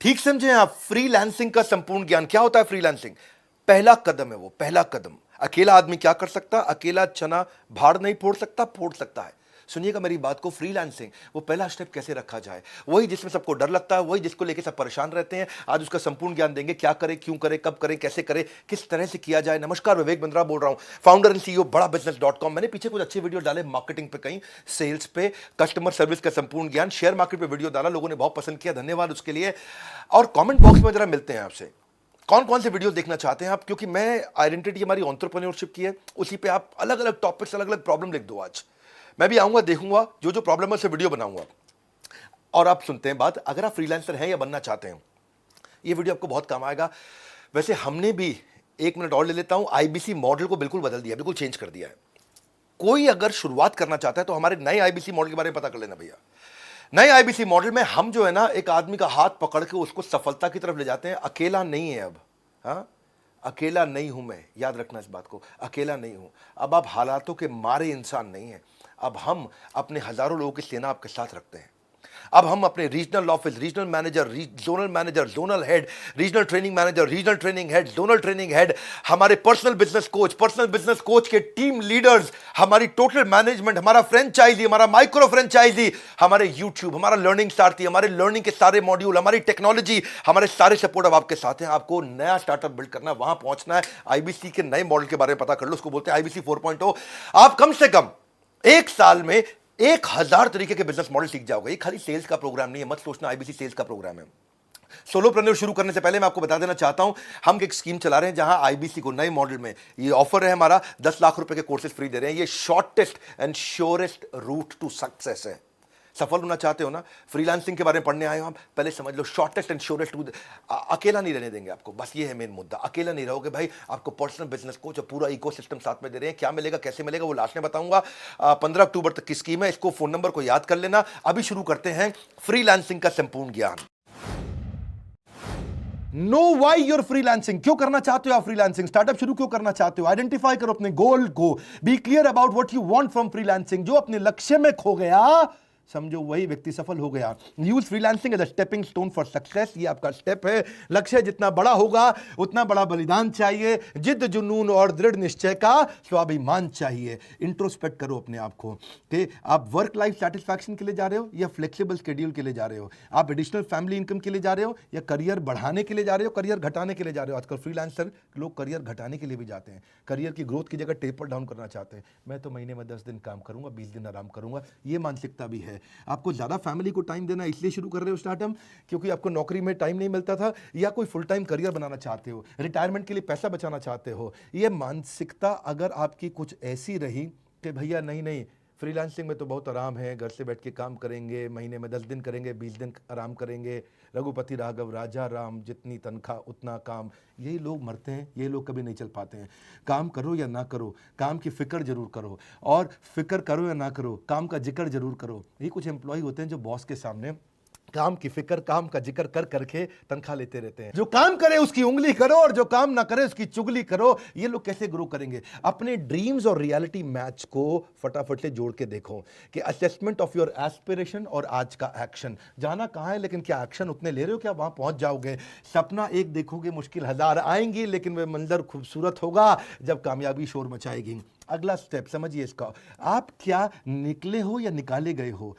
ठीक समझे आप। फ्रीलांसिंग का संपूर्ण ज्ञान क्या होता है? फ्रीलांसिंग पहला कदम है, वो पहला कदम। अकेला आदमी क्या कर सकता? अकेला चना भाड़ नहीं फोड़ सकता, फोड़ सकता है। सुनिएगा मेरी बात को, फ्रीलांसिंग वो पहला स्टेप कैसे रखा जाए, वही जिसमें सबको डर लगता है, वही जिसको लेके सब परेशान रहते हैं। आज उसका संपूर्ण ज्ञान देंगे, क्या करें, क्यों करें, कब करें, कैसे करें, किस तरह से किया जाए। नमस्कार, विवेक बिंद्रा बोल रहा हूं, फाउंडर एंड सीईओ बड़ा बिजनेस.com। मैंने पीछे कुछ अच्छे वीडियो डाले मार्केटिंग पे, कहीं सेल्स पे, कस्टमर सर्विस का संपूर्ण ज्ञान, शेयर मार्केट पे वीडियो डाला, लोगों ने बहुत पसंद किया, धन्यवाद उसके लिए। और कमेंट बॉक्स में जरा मिलते हैं आपसे, कौन कौन से वीडियो देखना चाहते हैं आप, क्योंकि मैं आइडेंटिटी हमारी एंटरप्रेन्योरशिप की है, उसी पे आप अलग अलग टॉपिक्स, अलग अलग प्रॉब्लम लिख दो। आज मैं भी आऊंगा, देखूंगा जो जो प्रॉब्लम है उससे वीडियो बनाऊंगा। और आप सुनते हैं बात, अगर आप फ्रीलांसर हैं या बनना चाहते हैं, ये वीडियो आपको बहुत काम आएगा। वैसे हमने भी, एक मिनट और ले लेता हूं, आईबीसी मॉडल को बिल्कुल बदल दिया, बिल्कुल चेंज कर दिया है। कोई अगर शुरुआत करना चाहता है तो हमारे नए आईबीसी मॉडल के बारे में पता कर लेना भैया। नए आईबीसी मॉडल में हम जो है ना, एक आदमी का हाथ पकड़ के उसको सफलता की तरफ ले जाते हैं। अकेला नहीं है अब, हाँ, अकेला नहीं हूं मैं, याद रखना इस बात को, अकेला नहीं हूं। अब आप हालातों के मारे इंसान नहीं है, अब हम अपने हजारों लोगों की सेना आपके साथ रखते हैं। अब हम अपने regional office, regional manager, zonal head, regional training manager, regional training head, zonal training head, हमारे पर्सनल बिजनेस कोच के टीम लीडर्स, हमारी टोटल मैनेजमेंट, हमारा फ्रेंचाइजी, हमारा माइक्रो फ्रेंचाइजी, हमारे यूट्यूब, हमारा लर्निंग सारथी, हमारे लर्निंग के सारे मॉड्यूल, हमारी टेक्नोलॉजी, हमारे सारे सपोर्ट अब आपके साथ हैं। आपको नया स्टार्टअप बिल्ड करना है, वहां पहुंचना है। आईबीसी के नए मॉडल के बारे में पता कर लो, उसको बोलते हैं आईबीसी 4.0। आप कम से कम एक साल में 1000 तरीके के बिजनेस मॉडल सीख जाओगे। ये खाली सेल्स का प्रोग्राम नहीं है, मत सोचना आईबीसी सेल्स का प्रोग्राम है। सोलोप्रेन्योर शुरू करने से पहले मैं आपको बता देना चाहता हूं, हम एक स्कीम चला रहे हैं जहां आईबीसी को नए मॉडल में ये ऑफर है हमारा, 10 लाख रुपए के कोर्सेज फ्री दे रहे हैं। ये shortest and surest route to success है। सफल होना चाहते हो ना, फ्रीलांसिंग के बारे में पढ़ने आए हो, हम पहले समझ लो शॉर्टेस्ट एंड श्योरेस्ट रूट। अकेला नहीं रहने देंगे आपको, बस ये है मेन मुद्दा। अकेला नहीं रहोगे भाई, आपको पर्सनल बिजनेस कोच और पूरा इकोसिस्टम साथ में दे रहे हैं। क्या मिलेगा, कैसे मिलेगा, वो लास्ट में बताऊंगा। 15 अक्टूबर तक की स्कीम है, इसको फोन नंबर को याद कर लेना। अभी शुरू करते हैं फ्रीलांसिंग का संपूर्ण ज्ञान। नो वाई यूर फ्रीलांसिंग, क्यों करना चाहते हो आप फ्रीलांसिंग, स्टार्टअप शुरू क्यों करना चाहते हो, आइडेंटिफाई करो अपने गोल को, be clear about what you want from freelancing. जो अपने लक्ष्य में खो गया, समझो वही व्यक्ति सफल हो गया। Use freelancing as a stepping stone for success. ये आपका स्टेप है। लक्ष्य जितना बड़ा होगा उतना बड़ा बलिदान चाहिए, जिद जुनून और दृढ़ निश्चय का स्वाभिमान चाहिए। इंट्रोस्पेक्ट करो अपने आप को कि आप वर्क लाइफ सेटिस्फैक्शन के लिए जा रहे हो या फ्लेक्सिबल शेड्यूल के लिए जा रहे हो, आप एडिशनल फैमिली इनकम के लिए जा रहे हो या करियर बढ़ाने के लिए जा रहे हो, करियर घटाने के लिए जा रहे हो। आजकल फ्रीलांसर लोग करियर घटाने के लिए भी जाते हैं, करियर की ग्रोथ की जगह टेपर डाउन करना चाहते हैं। मैं तो महीने में 10 दिन काम करूंगा, 20 दिन आराम करूंगा, ये मानसिकता भी है। आपको ज्यादा फैमिली को टाइम देना इसलिए शुरू कर रहे हो स्टार्टअप, क्योंकि आपको नौकरी में टाइम नहीं मिलता था, या कोई फुल टाइम करियर बनाना चाहते हो, रिटायरमेंट के लिए पैसा बचाना चाहते हो। ये मानसिकता अगर आपकी कुछ ऐसी रही कि भैया नहीं नहीं, फ्रीलांसिंग में तो बहुत आराम है, घर से बैठ के काम करेंगे, महीने में 10 दिन करेंगे, 20 दिन आराम करेंगे, रघुपति राघव राजा राम, जितनी तनख्वाह उतना काम, यही लोग मरते हैं, ये लोग कभी नहीं चल पाते हैं। काम करो या ना करो, काम की फिक्र जरूर करो, और फिक्र करो या ना करो, काम का जिक्र जरूर करो। ये कुछ एम्प्लॉय होते हैं जो बॉस के सामने काम की फिक्र, काम का जिक्र कर करके तनख्वाह लेते रहते हैं। जो काम करे उसकी उंगली करो और जो काम ना करे उसकी चुगली करो। ये लोग कैसे ग्रो करेंगे? अपने ड्रीम्स और रियलिटी मैच को फटाफट से जोड़ के देखो कि असेसमेंट ऑफ योर एस्पिरेशन और आज का एक्शन। जाना कहां है, लेकिन क्या एक्शन उतने ले रहे हो, क्या वहां पहुंच जाओगे? सपना एक देखोगे, मुश्किल 1000 आएंगी, लेकिन वह मंजर खूबसूरत होगा जब कामयाबी शोर मचाएगी। अगला स्टेप समझिए इसका, आप क्या निकले हो या निकाले गए हो?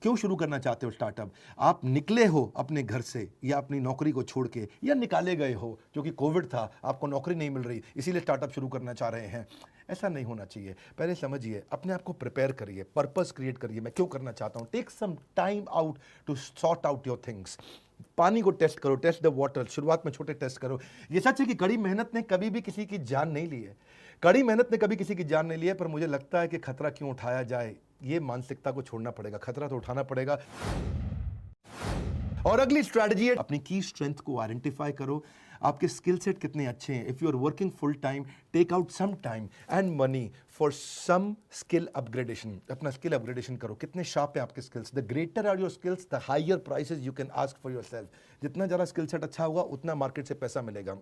क्यों शुरू करना चाहते हो स्टार्टअप? आप निकले हो अपने घर से या अपनी नौकरी को छोड़ के, या निकाले गए हो क्योंकि कोविड था, आपको नौकरी नहीं मिल रही, इसीलिए स्टार्टअप शुरू करना चाह रहे हैं? ऐसा नहीं होना चाहिए। पहले समझिए, अपने आप को प्रिपेयर करिए, पर्पस क्रिएट करिए, मैं क्यों करना चाहता हूं। Take some time out to sort out your things. पानी को टेस्ट करो, टेस्ट द वाटर। शुरुआत में छोटे टेस्ट करो। ये सच है कि कड़ी मेहनत ने कभी भी किसी की जान नहीं ली है, कड़ी मेहनत ने कभी किसी की जान नहीं ली है, पर मुझे लगता है कि खतरा क्यों उठाया जाए, ये मानसिकता को छोड़ना पड़ेगा। खतरा तो उठाना पड़ेगा। और अगली स्ट्रैटेजी है, अपनी की स्ट्रेंथ को आइडेंटिफाई करो। आपके स्किल सेट कितने अच्छे हैं। If you are working full time, take out some time and money for some skill upgradation. अपना स्किल अपग्रेडेशन करो। कितने शार्प है आपके skills? The greater are your skills, the higher prices you can ask for yourself. जितना ज़्यादा skill set अच्छा होगा, उतना मार्केट से पैसा मिलेगा।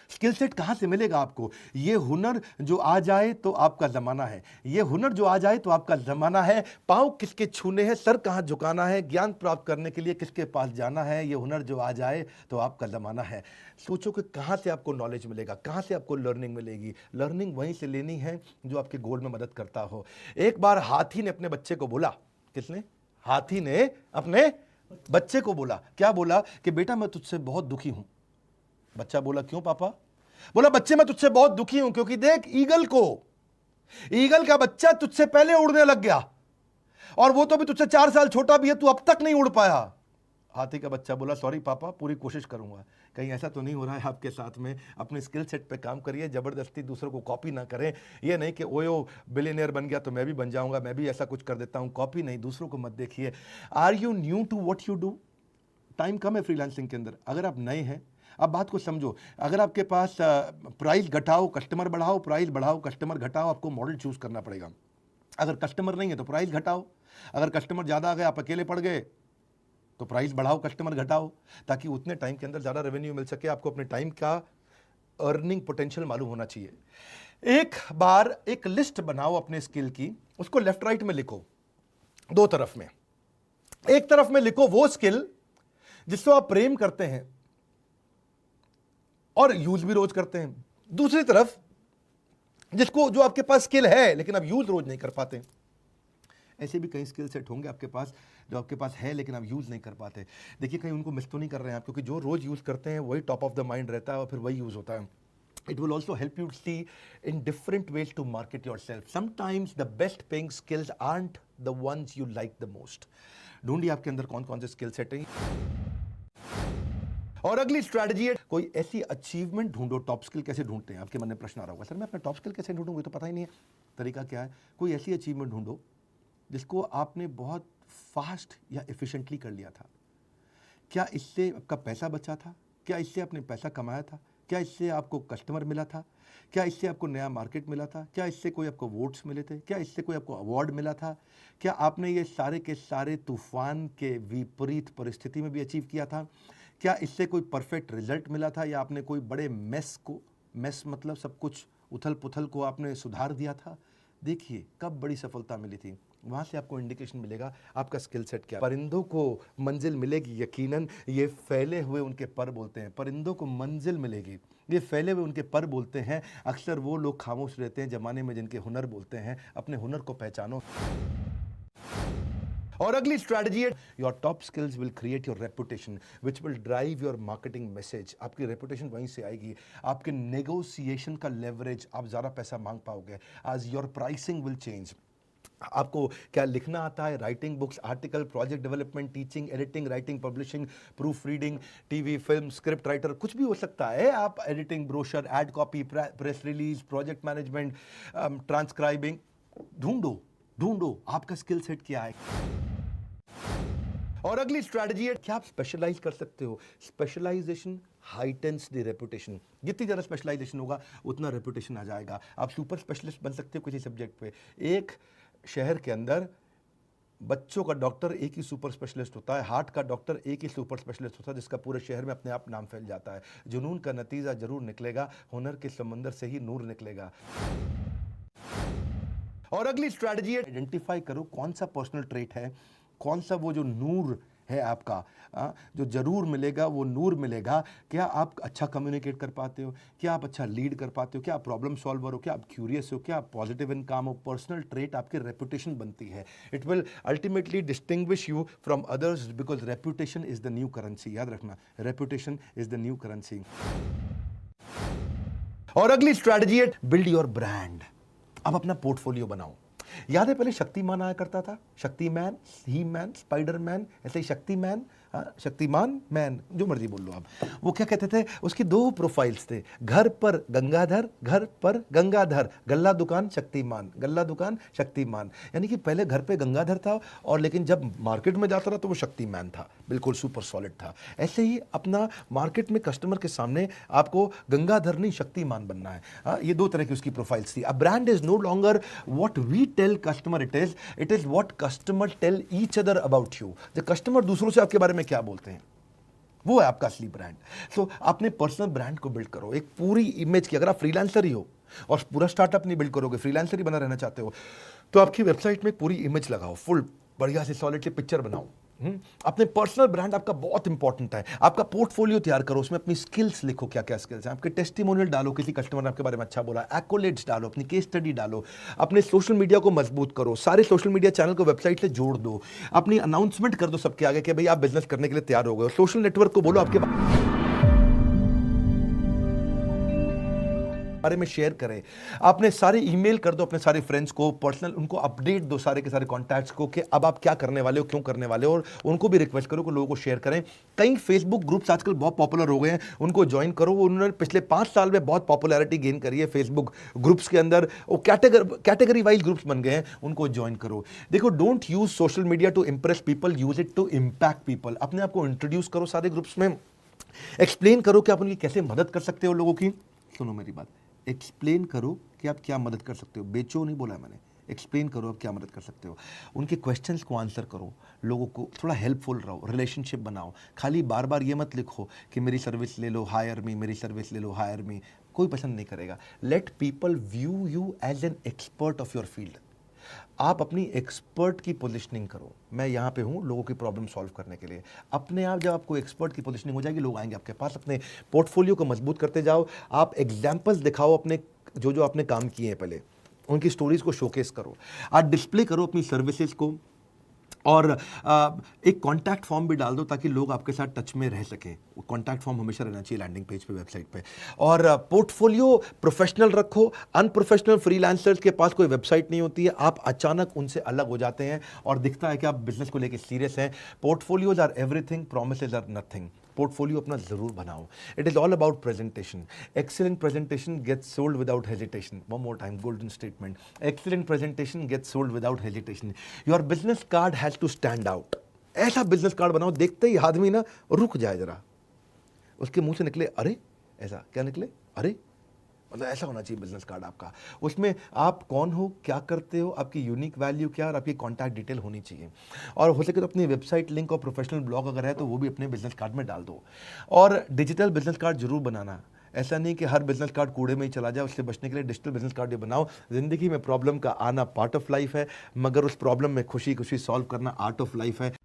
स्किल सेट कहाँ से मिलेगा आपको? ये हुनर जो आ जाए तो आपका ज़माना है, ये हुनर जो आ जाए तो आपका ज़माना है। पाँव किसके छूने हैं, सर कहाँ झुकाना है, ज्ञान प्राप्त करने के लिए किसके पास जाना है, ये हुनर जो आ जाए तो आपका ज़माना है। सोचो कि कहाँ से आपको नॉलेज मिलेगा, कहाँ से आपको लर्निंग मिलेगी। लर्निंग वहीं से लेनी है जो आपके गोल में मदद करता हो। एक बार हाथी ने अपने बच्चे को बोला, किसने? हाथी ने अपने बच्चे को बोला, क्या बोला? कि बेटा मैं तुझसे बहुत दुखी हूं। बच्चा बोला, क्यों पापा? बोला, बच्चे मैं तुझसे बहुत दुखी हूं क्योंकि देख ईगल का बच्चा तुझसे पहले उड़ने लग गया और वो तो भी तुझसे 4 साल छोटा भी है, तू अब तक नहीं उड़ पाया। हाथी का बच्चा बोला, सॉरी पापा, पूरी कोशिश करूंगा। कहीं ऐसा तो नहीं हो रहा है आपके साथ में? अपने स्किल सेट पे काम करिए, जबरदस्ती दूसरों को कॉपी ना करें। ये नहीं कि ओयो बिलियनियर बन गया तो मैं भी बन जाऊंगा, मैं भी ऐसा कुछ कर देता हूं। कॉपी नहीं, दूसरों को मत देखिए। Are you new to what you do? Time कम है फ्रीलांसिंग के अंदर। अगर आप नए हैं, अब बात को समझो, अगर आपके पास प्राइस घटाओ कस्टमर बढ़ाओ, प्राइस बढ़ाओ कस्टमर घटाओ, आपको मॉडल चूज करना पड़ेगा। अगर कस्टमर नहीं है तो प्राइस घटाओ, अगर कस्टमर ज़्यादा आ गए, आप अकेले पड़ गए, तो प्राइस बढ़ाओ कस्टमर घटाओ, ताकि उतने टाइम के अंदर ज़्यादा रेवेन्यू मिल सके। आपको अपने टाइम का अर्निंग पोटेंशियल मालूम होना चाहिए। एक बार एक लिस्ट बनाओ अपने स्किल की, उसको लेफ्ट राइट में लिखो, 2 तरफ में। एक तरफ में लिखो वो स्किल जिसको आप प्रेम करते हैं और यूज भी रोज करते हैं। दूसरी तरफ जो आपके पास स्किल है लेकिन आप यूज रोज नहीं कर पाते। ऐसे भी कई स्किल सेट होंगे आपके पास जो आपके पास है लेकिन आप यूज नहीं कर पाते। देखिए, कहीं उनको मिस तो नहीं कर रहे हैं आप, क्योंकि जो रोज यूज करते हैं वही टॉप ऑफ द माइंड रहता है और फिर वही यूज होता है। It will also help you see in different ways to market yourself. Sometimes the best paying skills aren't the ones you like the most. ढूंढिए आपके अंदर कौन कौन से स्किल सेट हैं। और अगली स्ट्रैटेजी है, कोई ऐसी अचीवमेंट ढूंढो। टॉप स्किल कैसे ढूंढते हैं? आपके मन में प्रश्न आ रहा होगा, सर मैं अपना टॉप स्किल कैसे ढूंढूंगा, तो पता ही नहीं है। तरीका क्या है? कोई ऐसी अचीवमेंट ढूंढो जिसको आपने बहुत फास्ट या एफिशिएंटली कर लिया था। क्या इससे आपका पैसा बचा था? क्या इससे आपने पैसा कमाया था? क्या इससे आपको कस्टमर मिला था? क्या इससे आपको नया मार्केट मिला था? क्या इससे कोई आपको वोट्स मिले थे? क्या इससे कोई आपको अवार्ड मिला था? क्या आपने ये सारे के सारे तूफान के विपरीत परिस्थिति में भी अचीव किया था? क्या इससे कोई परफेक्ट रिजल्ट मिला था, या आपने कोई बड़े मेस मतलब सब कुछ उथल पुथल को आपने सुधार दिया था? देखिए कब बड़ी सफलता मिली थी, वहाँ से आपको इंडिकेशन मिलेगा आपका स्किल सेट क्या है। परिंदों को मंजिल मिलेगी यकीनन, ये फैले हुए उनके पर बोलते हैं। परिंदों को मंजिल मिलेगी, ये फैले हुए उनके पर बोलते हैं। अक्सर वो लोग खामोश रहते हैं जमाने में जिनके हुनर बोलते हैं। अपने हुनर को पहचानो। और अगली स्ट्रैटेजी है, your top skills will create your reputation which will drive your marketing message. आपकी रेपुटेशन वहीं से आएगी। आपके नेगोशिएशन का लेवरेज, आप ज़्यादा पैसा मांग पाओगे। आज योर प्राइसिंग विल चेंज। आपको क्या लिखना आता है? Writing books, article, project development, teaching, editing, writing, publishing, proof reading, TV, film, script writer, कुछ भी हो सकता है। आप editing, brochure, ad copy, press release, project management, transcribing, ढूंढो आपका स्किल सेट क्या है। और अगली स्ट्रैटेजी है, क्या आप स्पेशलाइज कर सकते हो? Specialisation heightens the reputation. जितनी ज़्यादा स्पेशलाइजेशन होगा उतना रेपुटेशन आ जाएगा। आप सुपर स्पेशलिस्ट बन सकते हो किसी सब्जेक्ट पे। एक शहर के अंदर बच्चों का डॉक्टर एक ही सुपर स्पेशलिस्ट होता है, हार्ट का डॉक्टर एक ही सुपर स्पेशलिस्ट होता है, जिसका पूरे शहर में अपने आप नाम फैल जाता है। जुनून का नतीजा जरूर निकलेगा, हुनर के समंदर से ही नूर निकलेगा। और अगली स्ट्रैटेजी है, आइडेंटिफाई करो कौन सा पर्सनल ट्रेट है, कौन सा वो जो नूर है आपका, जो जरूर मिलेगा वो नूर मिलेगा। क्या आप अच्छा कम्युनिकेट कर पाते हो? क्या आप अच्छा लीड कर पाते हो? क्या आप प्रॉब्लम सॉल्वर हो? क्या आप क्यूरियस हो? क्या आप पॉजिटिव इन काम हो? पर्सनल ट्रेट आपकी रेपुटेशन बनती है। It will ultimately distinguish you from others because reputation is the new currency. याद रखना, reputation is the new currency. और अगली स्ट्रैटेजी है, बिल्ड योर ब्रांड। अब अपना पोर्टफोलियो बनाओ। याद है पहले शक्तिमान आया करता था, शक्तिमैन, ही मैन, स्पाइडरमैन, ऐसे ही शक्तिमान, मैन, जो मर्जी बोल लो आप। वो क्या कहते थे, उसकी 2 प्रोफाइल्स थे, घर पर गंगाधर, घर पर गंगाधर, गल्ला दुकान शक्तिमान, गल्ला दुकान शक्तिमान। यानी कि पहले घर पे गंगाधर था और लेकिन जब मार्केट में जाता था तो वो शक्तिमान था, बिल्कुल सुपर सॉलिड था। ऐसे ही अपना मार्केट में कस्टमर के सामने आपको गंगाधर नहीं शक्तिमान बनना है। ये 2 तरह की उसकी प्रोफाइल्स थी। A brand is no longer what we tell customer, it is what customer tell each other about you. The customer दूसरों से आपके बारे में क्या बोलते हैं वो है आपका असली ब्रांड। सो अपने पर्सनल ब्रांड को बिल्ड करो, एक पूरी इमेज की। अगर आप फ्रीलांसर ही हो और पूरा स्टार्टअप नहीं बिल्ड करोगे, फ्रीलांसर ही बना रहना चाहते हो, तो आपकी वेबसाइट में पूरी इमेज लगाओ, फुल बढ़िया से सॉलिड से पिक्चर बनाओ। अपने पर्सनल ब्रांड आपका बहुत इंपॉर्टेंट है। आपका पोर्टफोलियो तैयार करो, उसमें अपनी स्किल्स लिखो, क्या क्या स्किल्स हैं आपके, टेस्टिमोनियल डालो, किसी कस्टमर ने आपके बारे में अच्छा बोला, एक्कोलेट्स डालो, अपनी केस स्टडी डालो, अपने सोशल मीडिया को मजबूत करो, सारे सोशल मीडिया चैनल को वेबसाइट से जोड़ दो, अपनी अनाउंसमेंट कर दो सबके आगे कि भाई आप बिजनेस करने के लिए तैयार हो गए। सोशल नेटवर्क को बोलो आपके बारे में शेयर करें, आपने सारे ईमेल कर दो अपने सारे फ्रेंड्स को, पर्सनल उनको अपडेट दो सारे के सारे कॉन्टैक्ट्स को कि अब आप क्या करने वाले हो, क्यों करने वाले हो, और उनको भी रिक्वेस्ट करो कि लोगों को शेयर करें। कई फेसबुक ग्रुप्स आजकल बहुत पॉपुलर हो गए हैं, उनको ज्वाइन करो। उन्होंने पिछले 5 साल में बहुत पॉपुलैरिटी गेन करी है फेसबुक ग्रुप्स के अंदर, वो कैटेगरी वाइज ग्रुप्स बन गए हैं, उनको ज्वाइन करो। देखो, don't use social media to impress people, use it to impact people. अपने आप को इंट्रोड्यूस करो सारे ग्रुप्स में, एक्सप्लेन करो कि आप उनकी कैसे मदद कर सकते हो लोगों की। सुनो मेरी बात, एक्सप्लेन करो कि आप क्या मदद कर सकते हो, बेचो नहीं बोला मैंने, एक्सप्लेन करो आप क्या मदद कर सकते हो। उनके क्वेश्चंस को आंसर करो, लोगों को थोड़ा हेल्पफुल रहो, रिलेशनशिप बनाओ। खाली बार बार ये मत लिखो कि मेरी सर्विस ले लो, हायर मी, मेरी सर्विस ले लो, हायर मी। कोई पसंद नहीं करेगा। Let people view you as an expert of your field. आप अपनी एक्सपर्ट की पोजीशनिंग करो, मैं यहाँ पे हूँ लोगों की प्रॉब्लम सॉल्व करने के लिए। अपने आप जब आपको एक्सपर्ट की पोजीशनिंग हो जाएगी, लोग आएंगे आपके पास। अपने पोर्टफोलियो को मजबूत करते जाओ, आप एग्जाम्पल्स दिखाओ अपने जो आपने काम किए हैं पहले, उनकी स्टोरीज को शोकेस करो, आप डिस्प्ले करो अपनी सर्विसेज को, और एक कॉन्टैक्ट फॉर्म भी डाल दो ताकि लोग आपके साथ टच में रह सकें। कॉन्टैक्ट फॉर्म हमेशा रहना चाहिए लैंडिंग पेज पे, वेबसाइट पे। और पोर्टफोलियो प्रोफेशनल रखो। अनप्रोफेशनल फ्रीलांसर्स के पास कोई वेबसाइट नहीं होती है, आप अचानक उनसे अलग हो जाते हैं और दिखता है कि आप बिजनेस को लेकर सीरियस हैं। Portfolios are everything, promises are nothing. Portfolio अपना जरूर बनाओ। It is all about presentation. Excellent presentation gets sold without hesitation. One more time, golden statement. Excellent presentation gets sold without hesitation. Your business card has to stand out. ऐसा business card बनाओ देखते ही आदमी ना रुक जाए जरा, उसके मुंह से निकले अरे, ऐसा क्या निकले अरे, मतलब ऐसा होना चाहिए बिजनेस कार्ड आपका। उसमें आप कौन हो, क्या करते हो, आपकी यूनिक वैल्यू क्या, और आपकी कॉन्टैक्ट डिटेल होनी चाहिए। और हो सके तो अपनी वेबसाइट लिंक और प्रोफेशनल ब्लॉग अगर है तो वो भी अपने बिजनेस कार्ड में डाल दो। और डिजिटल बिजनेस कार्ड जरूर बनाना। ऐसा नहीं कि हर बिजनेस कार्ड कूड़े में ही चला जाए, उससे बचने के लिए डिजिटल बिजनेस कार्ड ये बनाओ। जिंदगी में प्रॉब्लम का आना पार्ट ऑफ लाइफ है, मगर उस प्रॉब्लम में खुशी खुशी सॉल्व करना आर्ट ऑफ लाइफ है।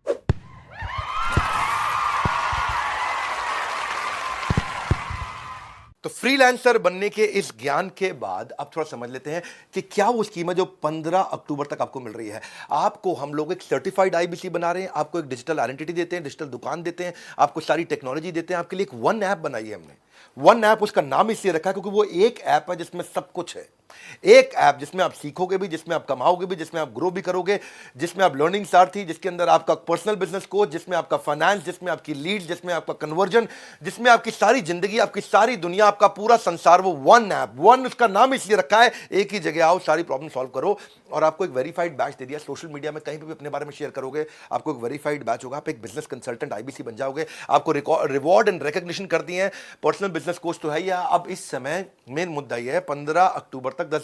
तो फ्रीलांसर बनने के इस ज्ञान के बाद अब थोड़ा समझ लेते हैं कि क्या वो स्कीम है जो 15 अक्टूबर तक आपको मिल रही है। आपको हम लोग एक सर्टिफाइड आईबीसी बना रहे हैं, आपको एक डिजिटल आइडेंटिटी देते हैं, डिजिटल दुकान देते हैं, आपको सारी टेक्नोलॉजी देते हैं। आपके लिए एक वन ऐप बनाई है हमने। वन ऐप, उसका नाम इसलिए रखा है क्योंकि वो एक ऐप है जिसमें सब कुछ है। एक ऐप जिसमें आप सीखोगे भी, जिसमें आप कमाओगे भी, जिसमें आप ग्रो भी करोगे, जिसमें आप लर्निंग सारथी, जिसके अंदर आपका पर्सनल बिजनेस कोच, जिसमें आपका फाइनेंस, जिसमें आपकी लीड, जिसमें आपका कन्वर्जन, जिसमें आपकी सारी जिंदगी, आपकी सारी दुनिया, आपका पूरा संसार, वो वन ऐप। वन उसका नाम इसलिए रखा है, एक ही जगह आओ, सारी प्रॉब्लम सॉल्व करो। और आपको एक वेरीफाइड बैच दे दिया। सोशल मीडिया में कहीं पे भी अपने बारे में शेयर करोगे, आपको एक वेरीफाइड बैच होगा, आप एक बिजनेस कंसल्टेंट आईबीसी बन जाओगे। आपको रिवॉर्ड एंड रिकॉग्निशन कर दिए हैं। पर्सनल बिजनेस कोच तो है ही। अब इस समय मेन मुद्दा यह है, 15 अक्टूबर तक 10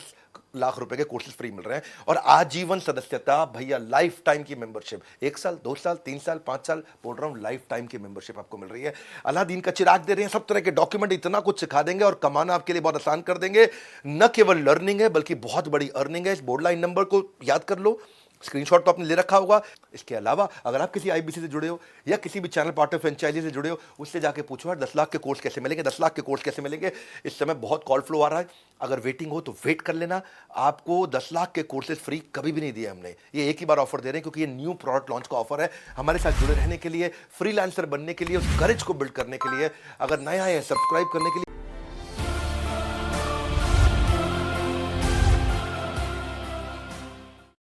लाख रुपए के कोर्सेज फ्री मिल रहे हैं, और आजीवन सदस्यता भैया, लाइफ टाइम की मेंबरशिप। 1 साल, 2 साल, 3 साल, 5 साल, बोल रहा हूं, लाइफ टाइम की मेंबरशिप आपको मिल रही है। अलादीन का चिराग दे रहे हैं, सब तरह के डॉक्यूमेंट, इतना कुछ सिखा देंगे और कमाना आपके लिए बहुत आसान कर देंगे। न केवल लर्निंग है बल्कि बहुत बड़ी अर्निंग है। इस बोर्डलाइन नंबर को याद कर लो, स्क्रीनशॉट तो आपने ले रखा होगा। इसके अलावा अगर आप किसी आईबीसी से जुड़े हो या किसी भी चैनल पार्टनर फ्रेंचाइजी से जुड़े हो, उससे जाके पूछो यार 10 लाख के कोर्स कैसे मिलेंगे, 10 लाख के कोर्स कैसे मिलेंगे। इस समय बहुत कॉल फ्लो आ रहा है, अगर वेटिंग हो तो वेट कर लेना। आपको 10 लाख के कोर्सेज फ्री कभी भी नहीं दिए हमने, ये एक ही बार ऑफर दे रहे हैं क्योंकि ये न्यू प्रोडक्ट लॉन्च का ऑफर है। हमारे साथ जुड़े रहने के लिए, फ्रीलांसर बनने के लिए, उस करेज को बिल्ड करने के लिए, अगर नया है सब्सक्राइब करने के लिए।